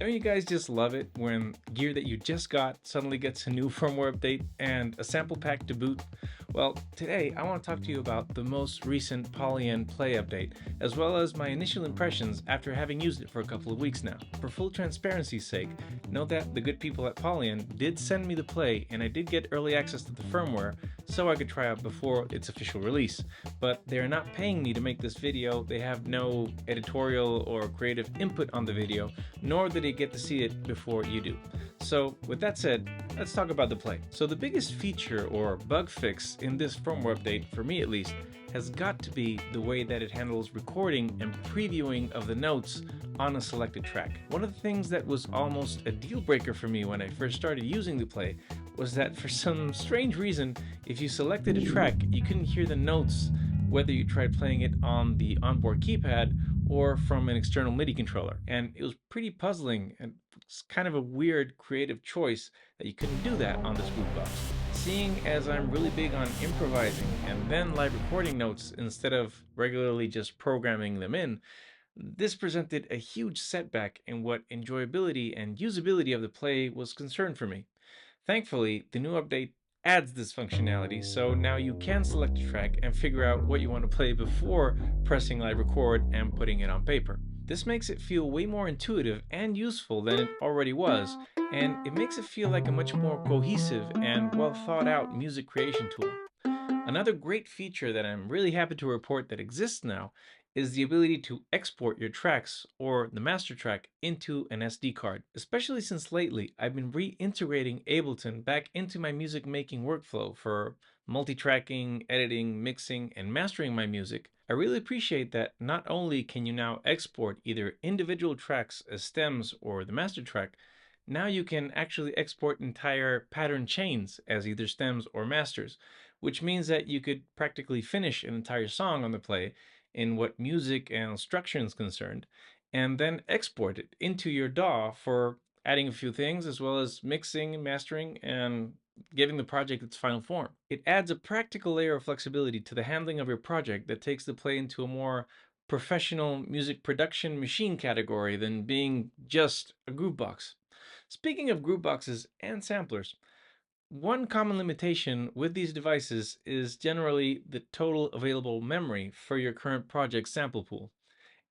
Don't you guys just love it when gear that you just got suddenly gets a new firmware update and a sample pack to boot? Well, today I want to talk to you about the most recent Polyend Play update, as well as my initial impressions after having used it for a couple of weeks now. For full transparency's sake, know that the good people at Polyend did send me the Play and I did get early access to the firmware so I could try out before its official release. But they are not paying me to make this video, they have no editorial or creative input on the video, nor did they get to see it before you do. So with that said, let's talk about the Play. So the biggest feature or bug fix in this firmware update, for me at least, has got to be the way that it handles recording and previewing of the notes on a selected track. One of the things that was almost a deal breaker for me when I first started using the Play was that for some strange reason, if you selected a track, you couldn't hear the notes whether you tried playing it on the onboard keypad or from an external MIDI controller. And it was pretty puzzling, and it's kind of a weird creative choice that you couldn't do that on this boot box. Seeing as I'm really big on improvising and then live recording notes instead of regularly just programming them in, this presented a huge setback in what enjoyability and usability of the Play was concerned for me. Thankfully, the new update adds this functionality, so now you can select a track and figure out what you want to play before pressing live record and putting it on paper. This makes it feel way more intuitive and useful than it already was, and it makes it feel like a much more cohesive and well thought out music creation tool. Another great feature that I'm really happy to report that exists now is the ability to export your tracks or the master track into an SD card. Especially since lately I've been reintegrating Ableton back into my music making workflow for multi-tracking, editing, mixing, and mastering my music. I really appreciate that not only can you now export either individual tracks as stems or the master track, now you can actually export entire pattern chains as either stems or masters, which means that you could practically finish an entire song on the Play in what music and structure is concerned, and then export it into your DAW for adding a few things as well as mixing and mastering and giving the project its final form. It adds a practical layer of flexibility to the handling of your project that takes the Play into a more professional music production machine category than being just a groove box. Speaking of groove boxes and samplers, one common limitation with these devices is generally the total available memory for your current project sample pool.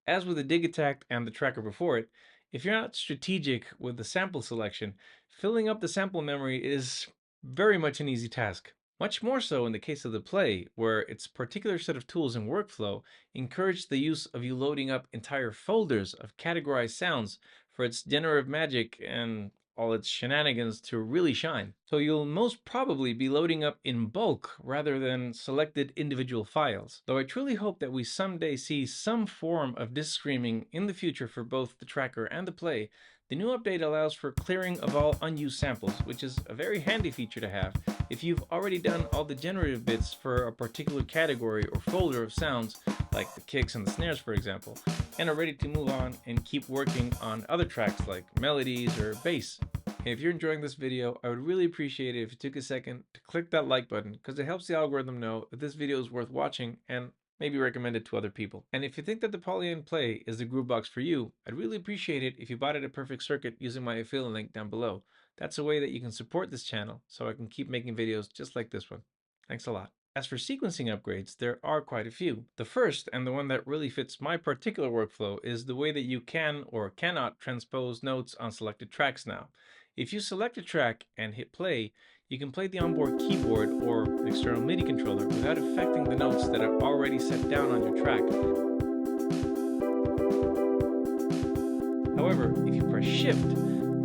As with the Digitact and the tracker before it, if you're not strategic with the sample selection, filling up the sample memory is very much an easy task. Much more so in the case of the Play, where its particular set of tools and workflow encourage the use of you loading up entire folders of categorized sounds for its generative magic and all its shenanigans to really shine. So you'll most probably be loading up in bulk rather than selected individual files. Though I truly hope that we someday see some form of disk streaming in the future for both the tracker and the Play, the new update allows for clearing of all unused samples, which is a very handy feature to have if you've already done all the generative bits for a particular category or folder of sounds, like the kicks and the snares for example, and are ready to move on and keep working on other tracks like melodies or bass. If you're enjoying this video, I would really appreciate it if you took a second to click that like button, because it helps the algorithm know that this video is worth watching and maybe recommend it to other people. And if you think that the Polyend Play is the groove box for you, I'd really appreciate it if you bought it at Perfect Circuit using my affiliate link down below. That's a way that you can support this channel so I can keep making videos just like this one. Thanks a lot. As for sequencing upgrades, there are quite a few. The first, and the one that really fits my particular workflow, is the way that you can or cannot transpose notes on selected tracks now. If you select a track and hit play, you can play the onboard keyboard or external MIDI controller without affecting the notes that are already set down on your track. However, if you press Shift,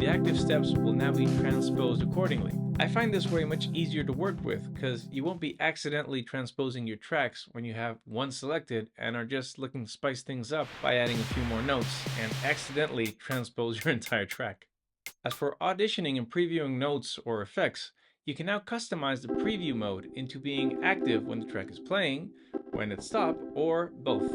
the active steps will now be transposed accordingly. I find this way much easier to work with because you won't be accidentally transposing your tracks when you have one selected and are just looking to spice things up by adding a few more notes and accidentally transpose your entire track. As for auditioning and previewing notes or effects, you can now customize the preview mode into being active when the track is playing, when it's stopped, or both.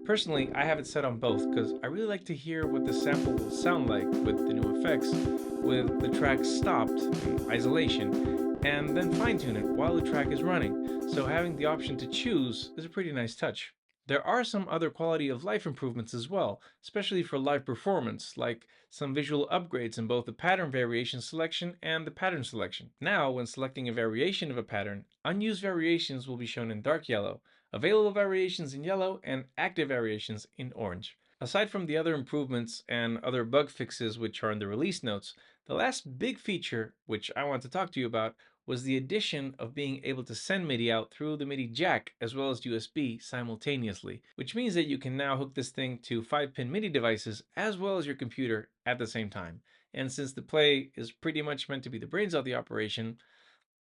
Personally, I have it set on both because I really like to hear what the sample will sound like with the new effects, with the track stopped in isolation, and then fine-tune it while the track is running. So having the option to choose is a pretty nice touch. There are some other quality of life improvements as well, especially for live performance, like some visual upgrades in both the pattern variation selection and the pattern selection. Now, when selecting a variation of a pattern, unused variations will be shown in dark yellow, available variations in yellow, and active variations in orange. Aside from the other improvements and other bug fixes which are in the release notes, the last big feature, which I want to talk to you about, was the addition of being able to send MIDI out through the MIDI jack as well as USB simultaneously, which means that you can now hook this thing to 5-pin MIDI devices as well as your computer at the same time. And since the Play is pretty much meant to be the brains of the operation,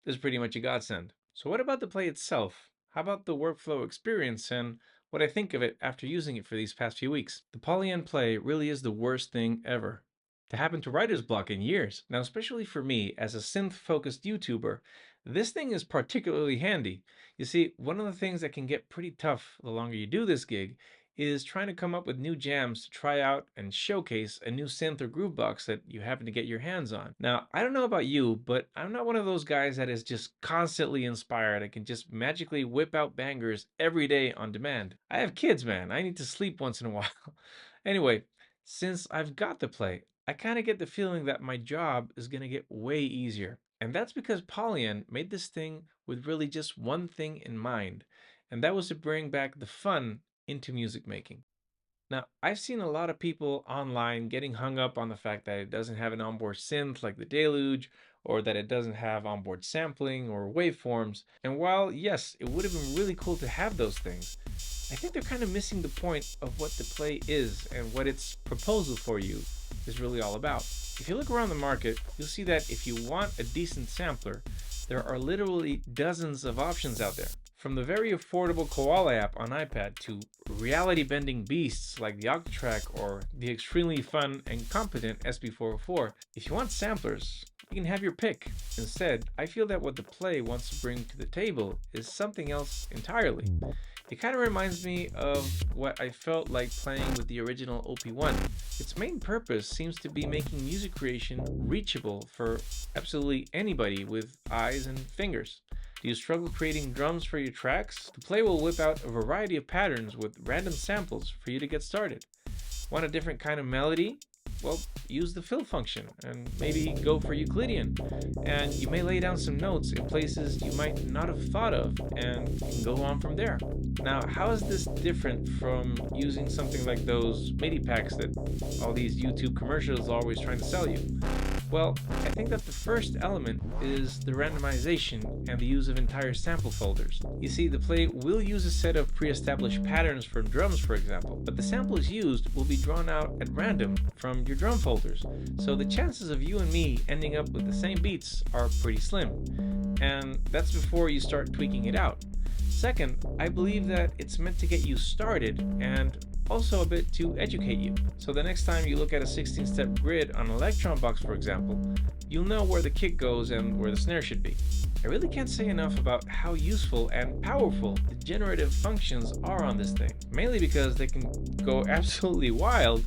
this is pretty much a godsend. So what about the Play itself? How about the workflow experience and what I think of it after using it for these past few weeks? The Polyend Play really is the worst thing ever to happen to writer's block in years. Now, especially for me, as a synth-focused YouTuber, this thing is particularly handy. You see, one of the things that can get pretty tough the longer you do this gig is trying to come up with new jams to try out and showcase a new synth or groovebox that you happen to get your hands on. Now, I don't know about you, but I'm not one of those guys that is just constantly inspired and can just magically whip out bangers every day on demand. I have kids, man. I need to sleep once in a while. Anyway, since I've got the Play, I kind of get the feeling that my job is going to get way easier. And that's because Polyend made this thing with really just one thing in mind, and that was to bring back the fun into music making. Now, I've seen a lot of people online getting hung up on the fact that it doesn't have an onboard synth like the Deluge, or that it doesn't have onboard sampling or waveforms. And while, yes, it would have been really cool to have those things, I think they're kind of missing the point of what the Play is and what its proposal for you is really all about. If you look around the market, you'll see that if you want a decent sampler, there are literally dozens of options out there. From the very affordable Koala app on iPad to reality-bending beasts like the Octatrack or the extremely fun and competent SB404, if you want samplers, you can have your pick. Instead, I feel that what the Play wants to bring to the table is something else entirely. It kind of reminds me of what I felt like playing with the original OP1. Its main purpose seems to be making music creation reachable for absolutely anybody with eyes and fingers. Do you struggle creating drums for your tracks? The Play will whip out a variety of patterns with random samples for you to get started. Want a different kind of melody? Well, use the fill function and maybe go for Euclidean. And you may lay down some notes in places you might not have thought of, and you can go on from there. Now, how is this different from using something like those MIDI packs that all these YouTube commercials are always trying to sell you? Well, I think that the first element is the randomization and the use of entire sample folders. You see, the Play will use a set of pre-established patterns for drums, for example, but the samples used will be drawn out at random from your drum folders, so the chances of you and me ending up with the same beats are pretty slim. And that's before you start tweaking it out. Second, I believe that it's meant to get you started and also a bit to educate you. So the next time you look at a 16-step grid on an Electron box, for example, you'll know where the kick goes and where the snare should be. I really can't say enough about how useful and powerful the generative functions are on this thing, mainly because they can go absolutely wild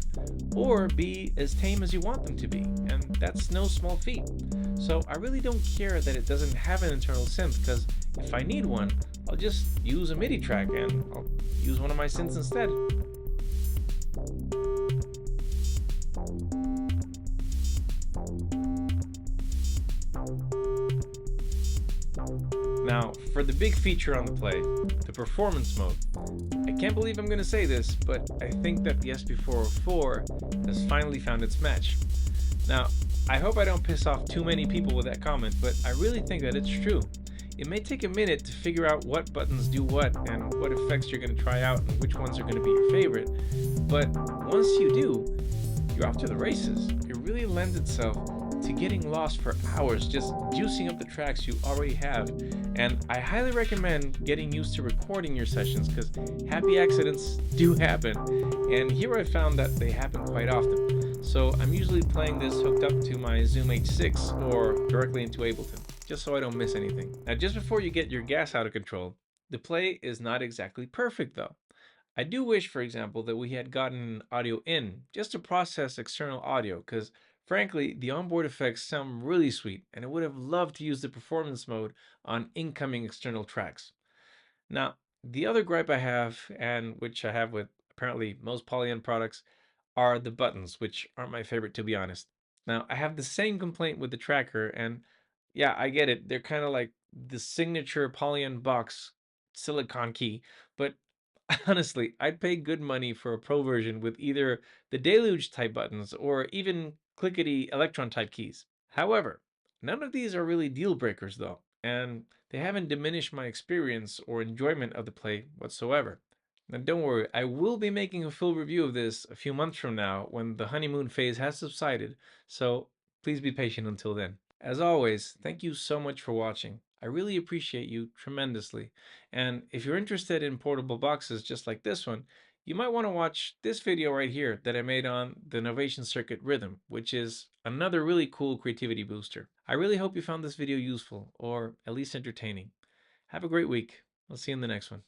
or be as tame as you want them to be, and that's no small feat. So I really don't care that it doesn't have an internal synth, because if I need one, I'll just use a MIDI track and I'll use one of my synths instead. Now, for the big feature on the Play, the performance mode. I can't believe I'm going to say this, but I think that the SB404 has finally found its match. Now, I hope I don't piss off too many people with that comment, but I really think that it's true. It may take a minute to figure out what buttons do what and what effects you're going to try out and which ones are going to be your favorite, but once you do, you're off to the races. It really lends itself to getting lost for hours just juicing up the tracks you already have, and I highly recommend getting used to recording your sessions because happy accidents do happen, and here I found that they happen quite often. So I'm usually playing this hooked up to my Zoom H6 or directly into Ableton, just so I don't miss anything. Now, just before you get your gas out of control, the Play is not exactly perfect though. I do wish, for example, that we had gotten audio in just to process external audio, because frankly, the onboard effects sound really sweet, and I would have loved to use the performance mode on incoming external tracks. Now, The other gripe I have, and which I have with apparently most Polyend products, are the buttons, which aren't my favorite to be honest. Now, I have the same complaint with the tracker, and yeah, I get it. They're kind of like the signature Polyend box silicon key, but honestly, I'd pay good money for a pro version with either the Deluge type buttons or even clickety Electron type keys. However, none of these are really deal breakers though, and they haven't diminished my experience or enjoyment of the play whatsoever. Now, don't worry, I will be making a full review of this a few months from now when the honeymoon phase has subsided, so please be patient until then. As always, thank you so much for watching. I really appreciate you tremendously. And if you're interested in portable boxes just like this one, you might want to watch this video right here that I made on the Novation Circuit Rhythm, which is another really cool creativity booster. I really hope you found this video useful, or at least entertaining. Have a great week. I'll see you in the next one.